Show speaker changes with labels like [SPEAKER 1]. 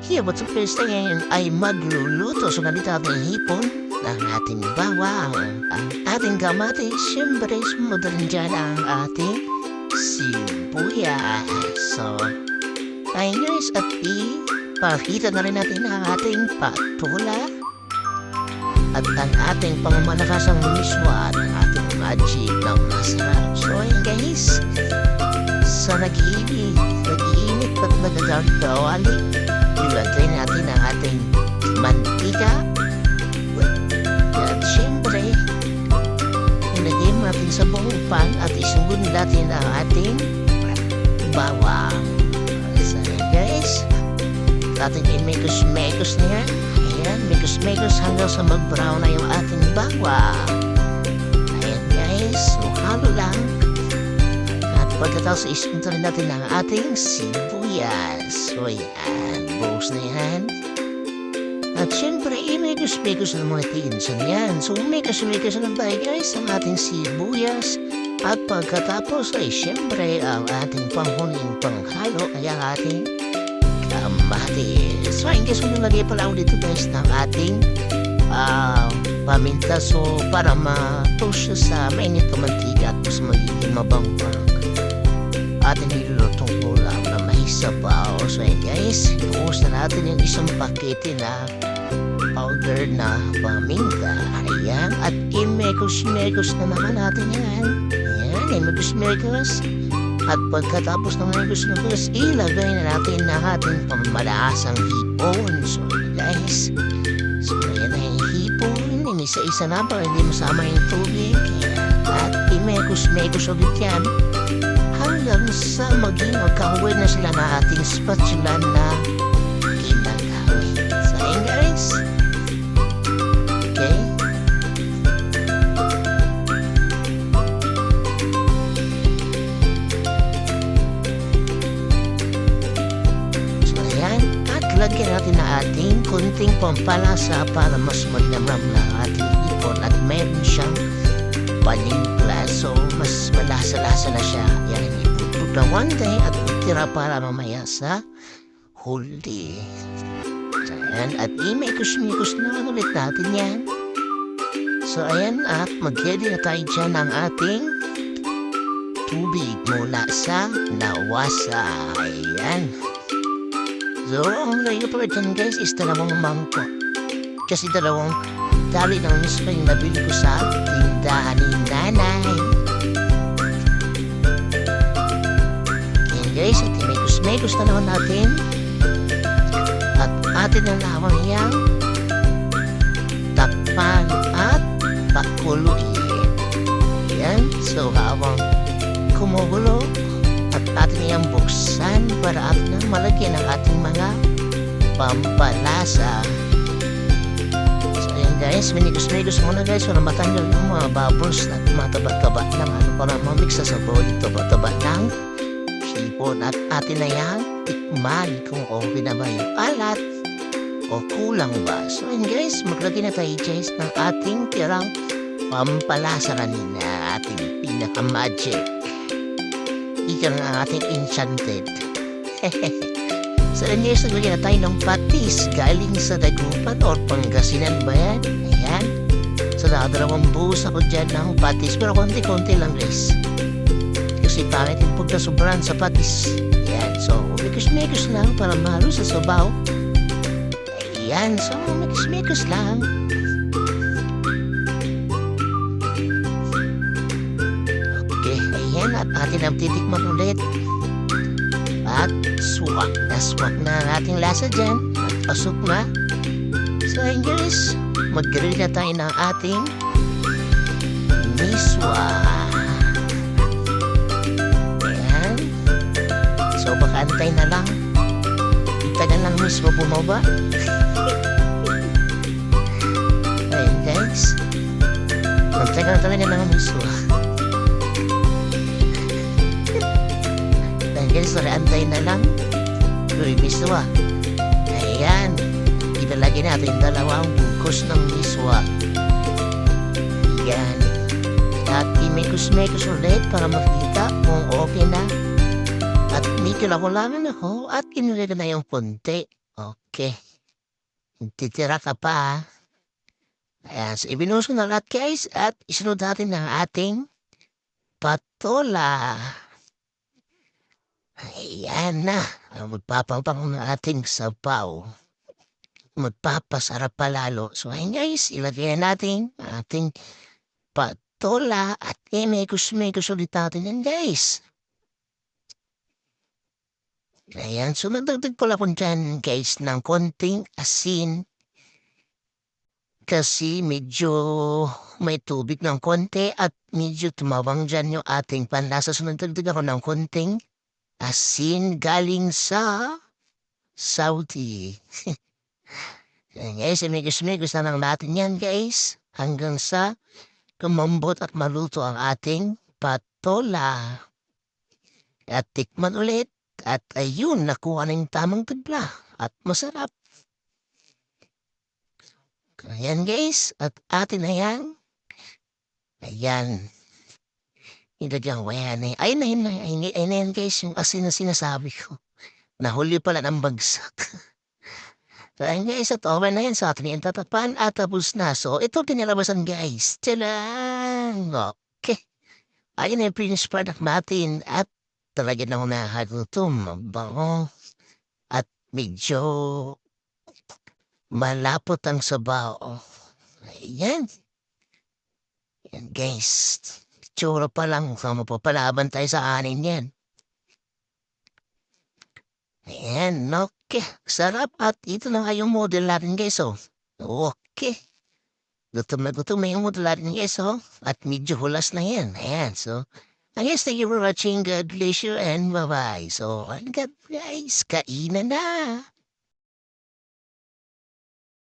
[SPEAKER 1] Here, what's up guys, ngayon ay magluluto sa natin hipon ng ating bawang, ang ating kamatis, siyempre sumunod rin dyan ang ating sibuyas. So, ayun guys, at ipakita na rin natin ang ating patula at ang ating pangmalakasang miswa at ang ating magic na masarap. So, ayun guys, sa nag-iinit at nagagamit kawali, ilagay natin ang ating mantika. At syempre, ilagay natin sa buong pan at isugod natin ang ating bawang. So guys, ating imekos-mekos na yan. Ayan, mekos-mekos hanggang sa mag-brown na yung ating bawang. Ayan guys, so halo lang. Pagkatapos isunod rin natin ang ating sibuyas. So yan, buhos na yan. At syempre, imekos-mekos na mga tinsan yan. So umekos-mekos na tayo guys ang ating sibuyas. At pagkatapos ay syempre ang ating panghuling panghalo ay ang ating kamatis. So ayun guys, nilagay pala ako dito guys ng ating paminta. So para ma-toast siya sa mainit na mantika at mas magiging mabangpang ating nilulutong ulam na may sabaw. So yun guys, buhos na natin yung isang pakete na powder na paminta. Ayan, at imekos-mekos na naman natin yan. Ayan, imekos-mekos. At pagkatapos ng imekos-mekos, ilagay na natin na ating pamalaasang hipon. So guys, so ayan na yung hipon. Inisa-isa na para hindi masama yung tubig. At imekos-mekos ulit yan hanggang sa maging magkahawin na sila na ating spatula na ginagamit. So ayun guys. Okay. So ayan. At lagyan natin na ating kunting pampalasa para mas magnamram na ating ipon at meron siyang panimpla. So mas malasa-lasa na siya. Yan, ipuput na one day at itira para mamaya sa huli. So ayan, at imekos-mekos na ulit natin yan. So ayan, at mag-ready na tayo dyan ng ating tubig mula sa lawasa. Ayan. So ang lagay ko pala dyan guys is dalawang mangkok. Kasi dalawang dali ng mismo yung nabili ko sa tindahan ni nanay. Ayan guys, at imekos-mekos na naman natin. At atin na lamang yung takpan at pakuluin. Ayan, so habang kumugulo at atin yung buksan para atin na malagyan ang ating mga pampalasa. Guys, minigos-migos muna guys para matanggal yung mga bubbles na tumataba-taba ng para mamix sa sabon taba-taba ng hipon. At atin na yung tikman kung okay na ba yung alat o kulang ba. So yun guys, maglagay na tayo guys ng ating tirang pampalasa kanina, ating pinaka-magic. Ika ng ating enchanted. So yun guys, naglagay na tayo ng patis galing sa Dagupan or Pangasinan ba yan? Ayan. So nakadalawang buhos ako dyan ng patis pero konti-konti lang guys. Kasi pangit yung pagkasobrahan sa patis. Ayan. So mikos-mikos lang para mahalo sa sabaw. Ayan. So mikos-mikos lang. Okay. Ayan. At atin ang titikman ulit. At swak na ang ating lasa dyan. At pasok na. So ayun guys, mag-grill na tayo ng ating miswa. Ayan. So baka antay na lang. Tagal lang miswa bumaba. Ayun guys, magtagal talaga ng miswa. Guys, antay na lang. Uy, miswa. Ayan. Ilalagay natin dalawang bungkus ng miswa. Ayan. At imekos-mekos ulit para makita kung okay na. At may kilakulangan ako at inilagay na yung punti. Okay, titira ka pa, ah. Ayan, so ibinuhos ko na lahat guys at isunod natin ang ating patola. Ayan na, magpapangpang ng ating sabaw. Magpapasarap pa lalo. So ayan guys, ilagay na natin ang ating patola at imekos-mekos ulit natin yan guys. Ayan, so nagdagdag pala ko dyan guys ng konting asin. Kasi medyo may tubig ng konti at medyo tumawang dyan yung ating panlasa. So nagdagdag ako ng konting asin galing sa Saudi. Ayan guys, imigos-migos na lang natin yan guys. Hanggang sa kumambot at maluto ang ating patola. At tikman ulit. At ayun, nakuha na yung tamang timpla. At masarap. Ayan guys, at atin na yan. Ayan. Ilagyan ko yan eh. Ayun na yan guys, yung asin na sinasabi ko. Nahuli pala ng bagsak. So ayun guys, at over na yan sa atin yung tatapan at tapos na. So ito pinalabasan guys. Tiyan! Okay. Ayun na yung finished product natin at talaga na nahagutom. Mabango. At medyo malapot ang sabaw. Ayan. Ayan guys. Tsura pa lang. So mapapalaban tayo sa anin yan. Ayan. Okay. Sarap. At ito na nga yung model natin guys. Oh. Okay. Gutom na yung model natin guys. Oh. At medyo hulas na yan. Ayan. So, I guess thank you for watching. God bless you and bye-bye. So, God guys. Kainan na.